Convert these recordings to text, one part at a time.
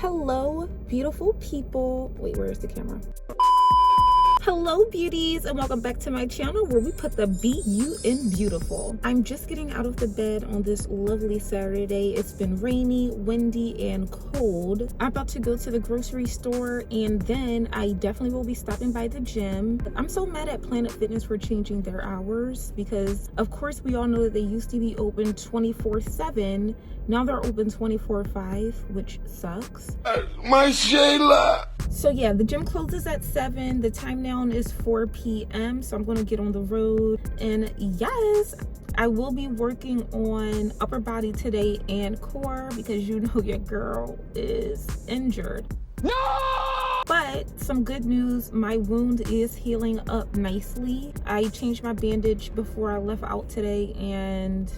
Hello, beautiful people. Wait, where is the camera? Hello, beauties, and welcome back to my channel where we put the BU in beautiful. I'm just getting out of the bed on this lovely Saturday. It's been rainy, windy, and cold. I'm about to go to the grocery store, and then I definitely will be stopping by the gym. I'm so mad at Planet Fitness for changing their hours because, of course, we all know that they used to be open 24/7. Now they're open 24/5, which sucks. My Shayla! So yeah, the gym closes at 7. The time now is 4 p.m. So I'm gonna get on the road. And yes, I will be working on upper body today and core because you know your girl is injured. No! But some good news, my wound is healing up nicely. I changed my bandage before I left out today, and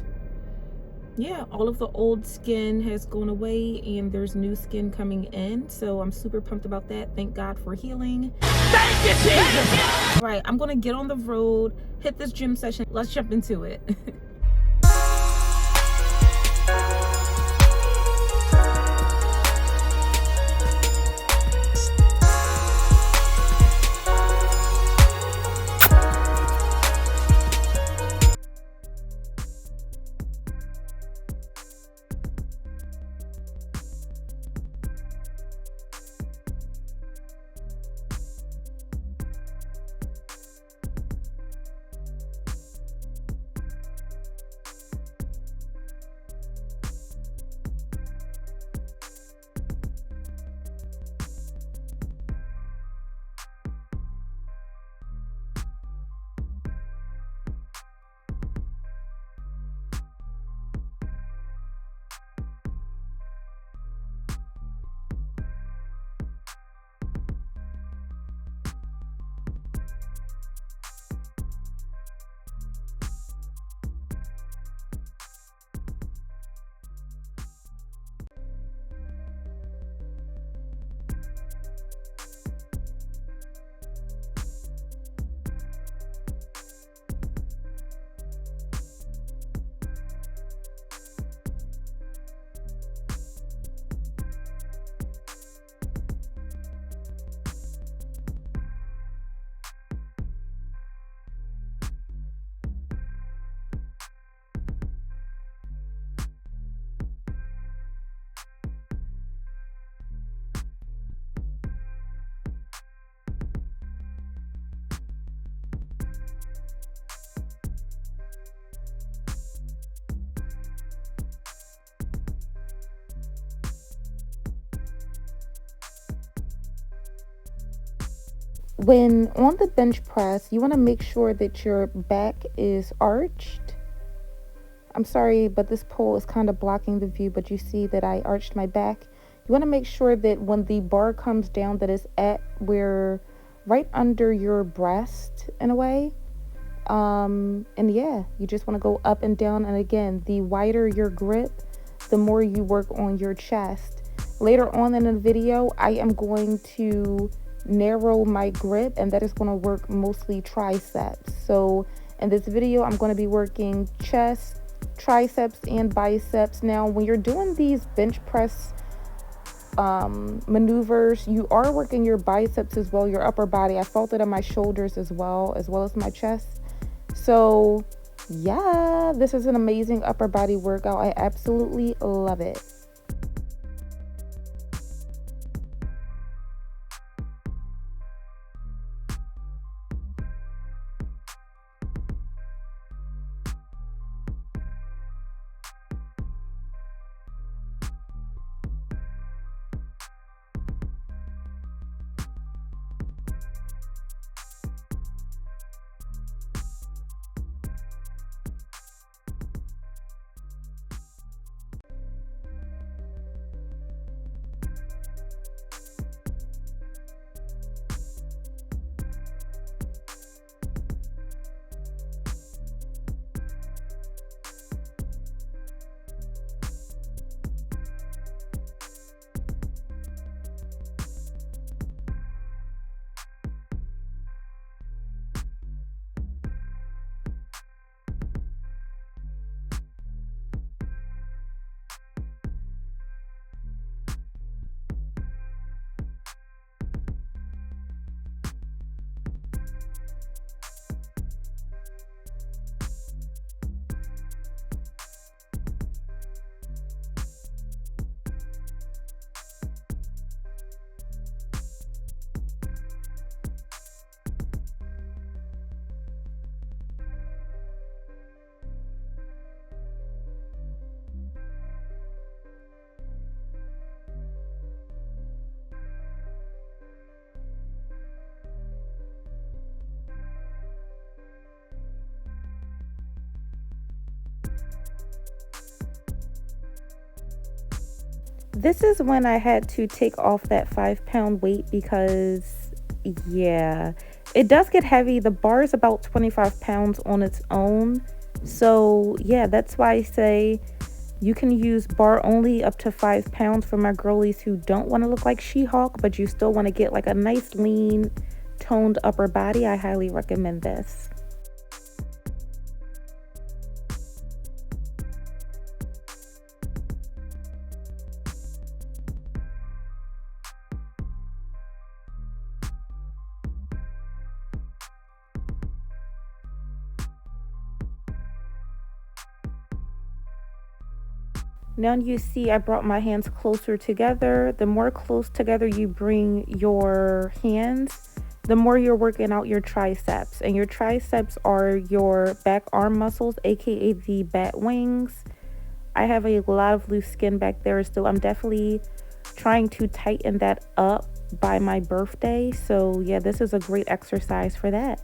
yeah, all of the old skin has gone away and there's new skin coming in. So I'm super pumped about that. Thank God for healing. Thank you, Jesus! All right, I'm gonna get on the road, hit this gym session. Let's jump into it. When on the bench press, you want to make sure that your back is arched. I'm sorry, but this pole is kind of blocking the view, but you see that I arched my back. You want to make sure that when the bar comes down, that it's at where right under your breast in a way. And yeah, you just want to go up and down. And again, the wider your grip, the more you work on your chest. Later on in the video, I am going to narrow my grip, and that is going to work mostly triceps. So in this video, I'm going to be working chest, triceps, and biceps. Now when you're doing these bench press maneuvers, you are working your biceps as well, your upper body. I felt it on my shoulders as well as my chest. So yeah, this is an amazing upper body workout. I absolutely love it. This is when I had to take off that 5 pound weight because, yeah, it does get heavy. The bar is about 25 pounds on its own. So, yeah, that's why I say you can use bar only up to 5 pounds for my girlies who don't want to look like She-Hulk, but you still want to get like a nice, lean, toned upper body. I highly recommend this. Now you see I brought my hands closer together. The more close together you bring your hands, the more you're working out your triceps. And your triceps are your back arm muscles, aka the bat wings. I have a lot of loose skin back there, so I'm definitely trying to tighten that up by my birthday. So yeah, this is a great exercise for that.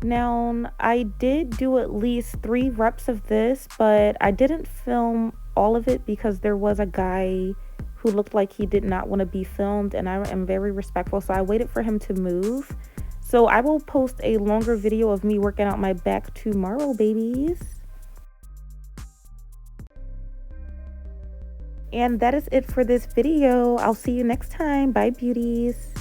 Now, I did do at least 3 reps of this, but I didn't film all of it because there was a guy who looked like he did not want to be filmed, and I am very respectful, so I waited for him to move. So I will post a longer video of me working out my back tomorrow, babies. And that is it for this video. I'll see you next time. Bye, beauties.